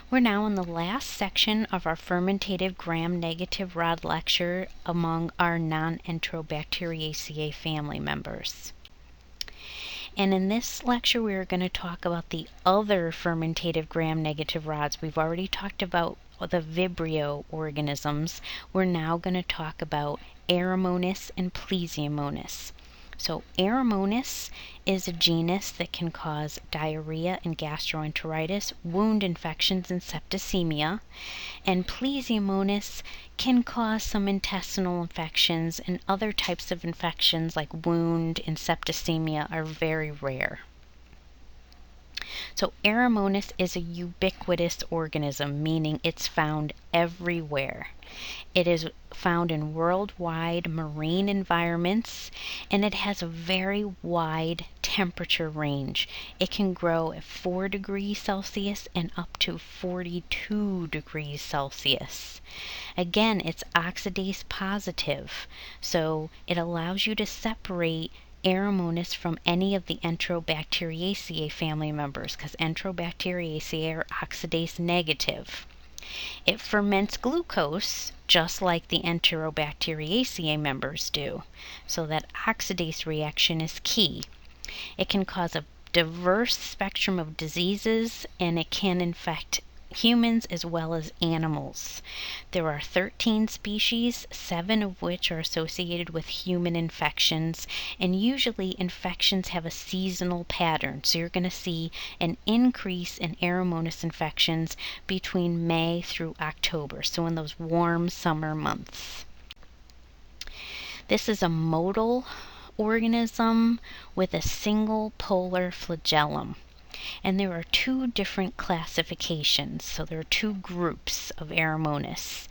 We're now in the last section of our fermentative gram-negative rod lecture among our non-Enterobacteriaceae family members. And in this lecture, we are going to talk about the other fermentative gram-negative rods. We've already talked about the Vibrio organisms. We're now going to talk about Aeromonas and Plesiomonas. So Aeromonas is a genus that can cause diarrhea and gastroenteritis, wound infections, and septicemia. And Plesiomonas can cause some intestinal infections, and other types of infections like wound and septicemia are very rare. So Aeromonas is a ubiquitous organism, meaning it's found everywhere. It is found in worldwide marine environments, and it has a very wide temperature range. It can grow at 4 degrees Celsius and up to 42 degrees Celsius. Again, it's oxidase positive, so it allows you to separate Aeromonas from any of the Enterobacteriaceae family members, because Enterobacteriaceae are oxidase negative. It ferments glucose just like the Enterobacteriaceae members do, so that oxidase reaction is key. It can cause a diverse spectrum of diseases, and it can infect humans as well as animals. There are 13 species, 7 of which are associated with human infections, and usually infections have a seasonal pattern. So you're going to see an increase in Aeromonas infections between May through October, so in those warm summer months. This is a motile organism with a single polar flagellum. And there are 2 different classifications. So there are 2 groups of Aeromonas.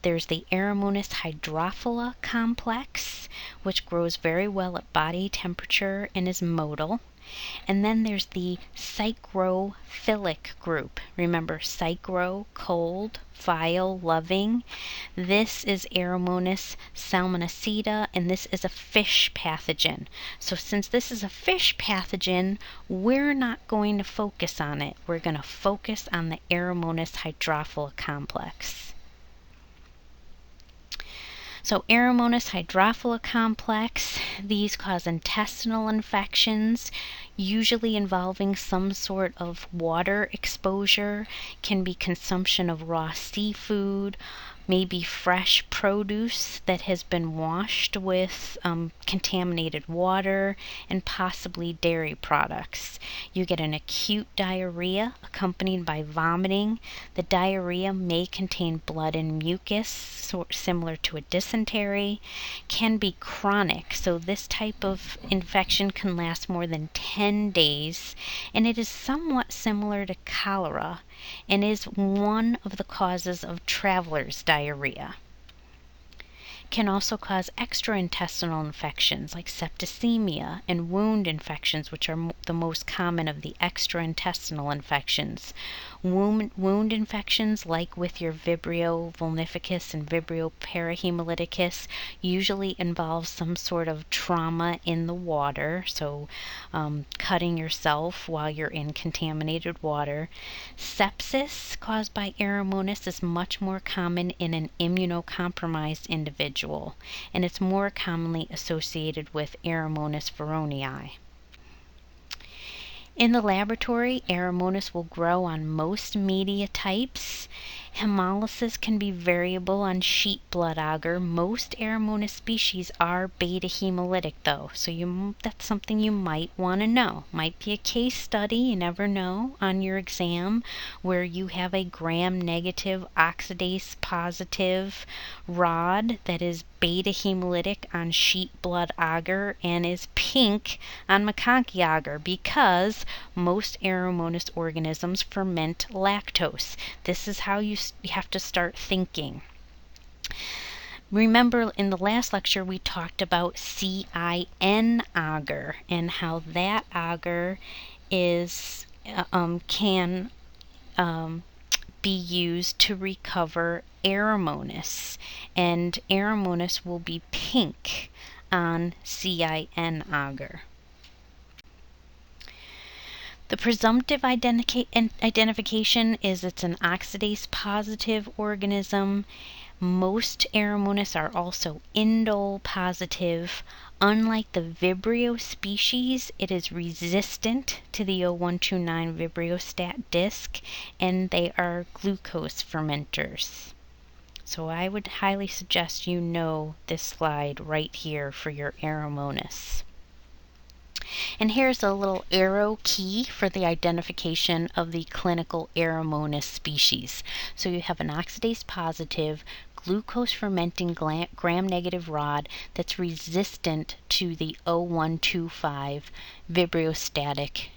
There's the Aeromonas hydrophila complex, which grows very well at body temperature and is motile. And then there's the psychrophilic group. Remember, psychro, cold, phile, loving. This is Aeromonas salmonacida, and this is a fish pathogen. So since this is a fish pathogen, we're not going to focus on it. We're going to focus on the Aeromonas hydrophila complex. So Aeromonas hydrophila complex, these cause intestinal infections, usually involving some sort of water exposure, can be consumption of raw seafood, maybe fresh produce that has been washed with contaminated water, and possibly dairy products. You get an acute diarrhea accompanied by vomiting. The diarrhea may contain blood and mucus, similar to a dysentery, can be chronic. So this type of infection can last more than 10 days, and it is somewhat similar to cholera and is one of the causes of traveler's diarrhea. Can also cause extraintestinal infections like septicemia and wound infections, which are the most common of the extraintestinal infections. Wound infections, like with your Vibrio vulnificus and Vibrio parahemolyticus, usually involve some sort of trauma in the water, so cutting yourself while you're in contaminated water. Sepsis caused by Aeromonas is much more common in an immunocompromised individual, and it's more commonly associated with Aeromonas veronii. In the laboratory, Aeromonas will grow on most media types. Hemolysis can be variable on sheep blood agar. Most Aeromonas species are beta hemolytic though, so that's something you might want to know. Might be a case study, you never know, on your exam where you have a gram-negative oxidase positive rod that is beta hemolytic on sheep blood agar and is pink on MacConkey agar, because most Aeromonas organisms ferment lactose. This is how you have to start thinking. Remember, in the last lecture we talked about CIN agar and how that agar can be used to recover Aeromonas, and Aeromonas will be pink on CIN agar. The presumptive identification is it's an oxidase positive organism. Most Aeromonas are also indole positive. Unlike the Vibrio species, it is resistant to the 0129 Vibriostat disc, and they are glucose fermenters. So I would highly suggest you know this slide right here for your Aeromonas. And here's a little Aerokey for the identification of the clinical Aeromonas species. So you have an oxidase positive, glucose fermenting gram-negative rod that's resistant to the 0125 vibriostatic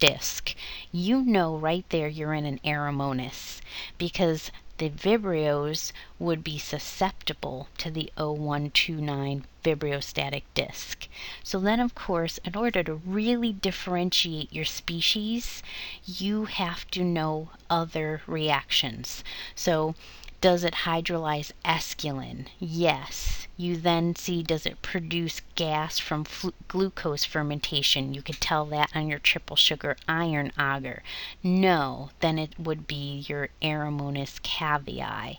disc. You know right there you're in an Aeromonas because the Vibrios would be susceptible to the 0129 vibriostatic disc. So then, of course, in order to really differentiate your species, you have to know other reactions. So does it hydrolyze esculin? Yes. You then see, does it produce gas from glucose fermentation? You could tell that on your triple sugar iron agar. No. Then it would be your Aeromonas cavii.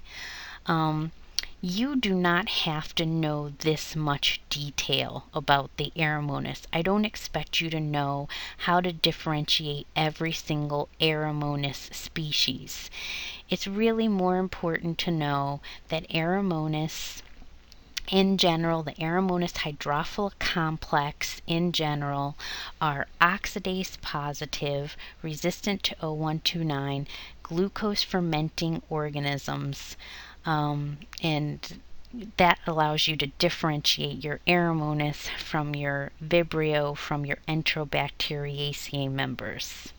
You do not have to know this much detail about the Aeromonas. I don't expect you to know how to differentiate every single Aeromonas species. It's really more important to know that Aeromonas in general, the Aeromonas hydrophila complex in general, are oxidase positive, resistant to 0129, glucose fermenting organisms. And that allows you to differentiate your Aeromonas from your Vibrio, from your Enterobacteriaceae members.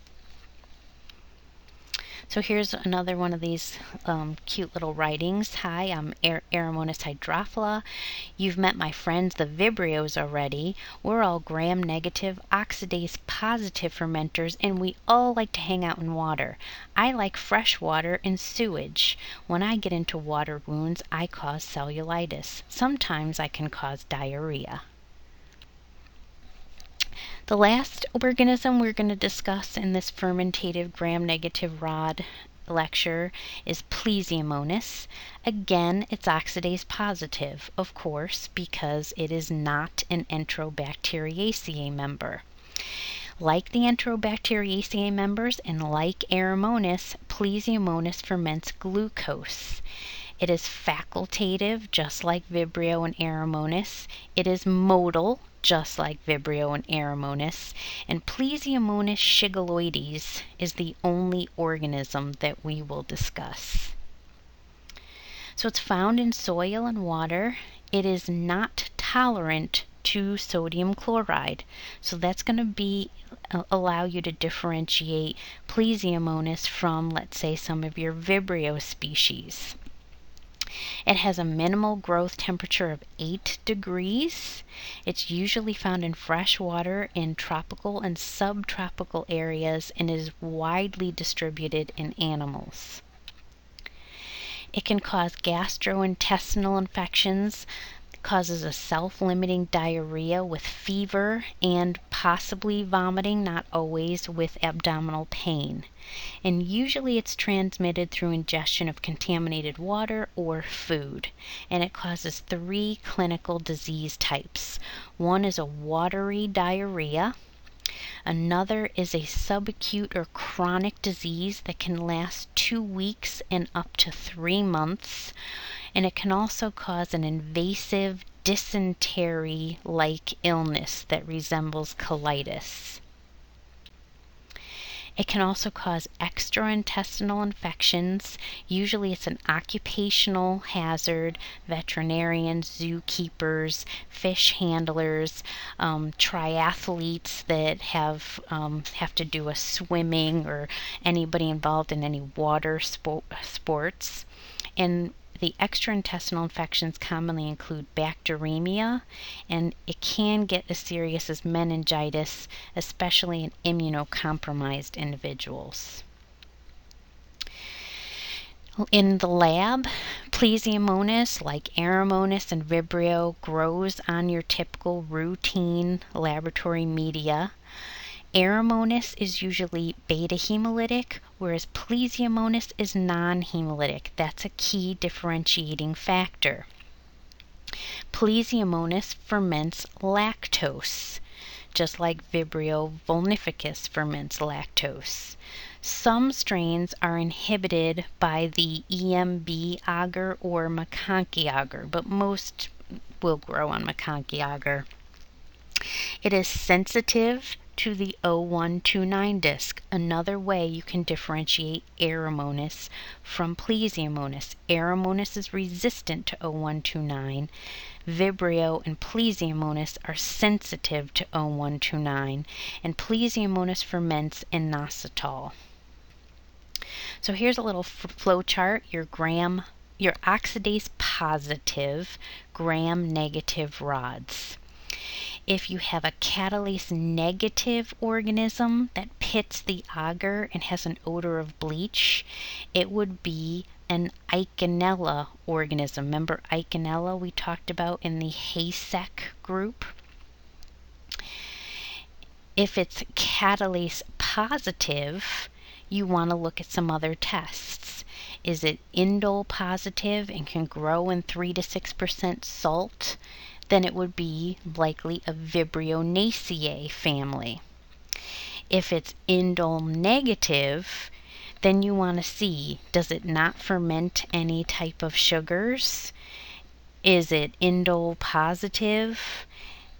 So here's another one of these cute little writings. Hi, I'm Aeromonas hydrophila. You've met my friends, the Vibrios, already. We're all gram-negative, oxidase positive fermenters, and we all like to hang out in water. I like fresh water and sewage. When I get into water wounds, I cause cellulitis. Sometimes I can cause diarrhea. The last organism we're going to discuss in this fermentative gram-negative rod lecture is Plesiomonas. Again, it's oxidase positive, of course, because it is not an Enterobacteriaceae member. Like the Enterobacteriaceae members and like Aeromonas, Plesiomonas ferments glucose. It is facultative, just like Vibrio and Aeromonas. It is motile, just like Vibrio and Aeromonas. And Plesiomonas shigelloides is the only organism that we will discuss. So it's found in soil and water. It is not tolerant to sodium chloride. So that's going to be allow you to differentiate Plesiomonas from, let's say, some of your Vibrio species. It has a minimal growth temperature of 8 degrees. It's usually found in fresh water in tropical and subtropical areas and is widely distributed in animals. It can cause gastrointestinal infections, causes a self-limiting diarrhea with fever and possibly vomiting, not always, with abdominal pain. And usually it's transmitted through ingestion of contaminated water or food. And it causes 3 clinical disease types. One is a watery diarrhea. Another is a subacute or chronic disease that can last 2 weeks and up to 3 months. And it can also cause an invasive dysentery-like illness that resembles colitis. It can also cause extraintestinal infections. Usually it's an occupational hazard. Veterinarians, zookeepers, fish handlers, triathletes that have to do a swimming, or anybody involved in any water sports. And the extraintestinal infections commonly include bacteremia, and it can get as serious as meningitis, especially in immunocompromised individuals. In the lab, Plesiomonas, like Aeromonas and Vibrio, grows on your typical routine laboratory media. Aeromonas is usually beta hemolytic, whereas Plesiomonas is non-hemolytic. That's a key differentiating factor. Plesiomonas ferments lactose, just like Vibrio vulnificus ferments lactose. Some strains are inhibited by the EMB agar or McConkey agar, but most will grow on McConkey agar. It is sensitive to the O129 disc. Another way you can differentiate Aeromonas from Plesiomonas. Aeromonas is resistant to O129. Vibrio and Plesiomonas are sensitive to O129, and Plesiomonas ferments inositol. So here's a little flow chart. Your oxidase positive, gram negative rods. If you have a catalase negative organism that pits the agar and has an odor of bleach, it would be an Eikenella organism. Remember Eikenella we talked about in the HASEC group? If it's catalase positive, you want to look at some other tests. Is it indole positive and can grow in 3 to 6% salt? Then it would be likely a Vibrionaceae family. If it's indole negative, then you want to see, does it not ferment any type of sugars? Is it indole positive?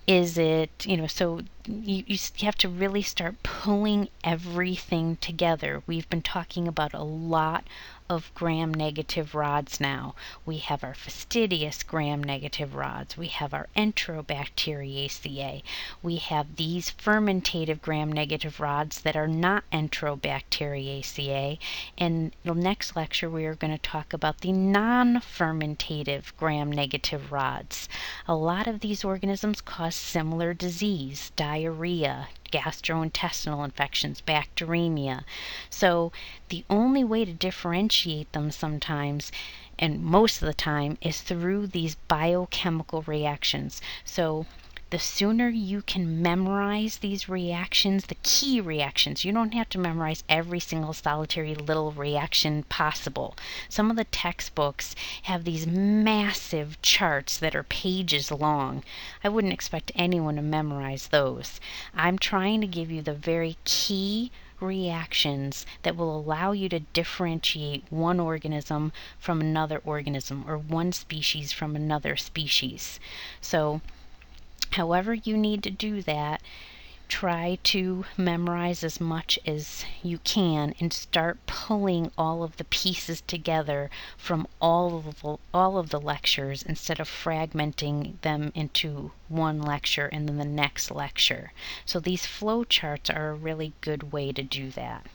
Is it, so you have to really start pulling everything together. We've been talking about a lot of gram-negative rods now. We have our fastidious gram-negative rods. We have our Enterobacteriaceae. We have these fermentative gram-negative rods that are not Enterobacteriaceae. And the next lecture we are going to talk about the non-fermentative gram-negative rods. A lot of these organisms cause similar disease, diarrhea, gastrointestinal infections, bacteremia. So the only way to differentiate them sometimes, and most of the time, is through these biochemical reactions. So the sooner you can memorize these reactions, the key reactions, you don't have to memorize every single solitary little reaction possible. Some of the textbooks have these massive charts that are pages long. I wouldn't expect anyone to memorize those. I'm trying to give you the very key reactions that will allow you to differentiate one organism from another organism, or one species from another species. So however you need to do that, try to memorize as much as you can and start pulling all of the pieces together from all of the lectures instead of fragmenting them into one lecture and then the next lecture. So these flow charts are a really good way to do that.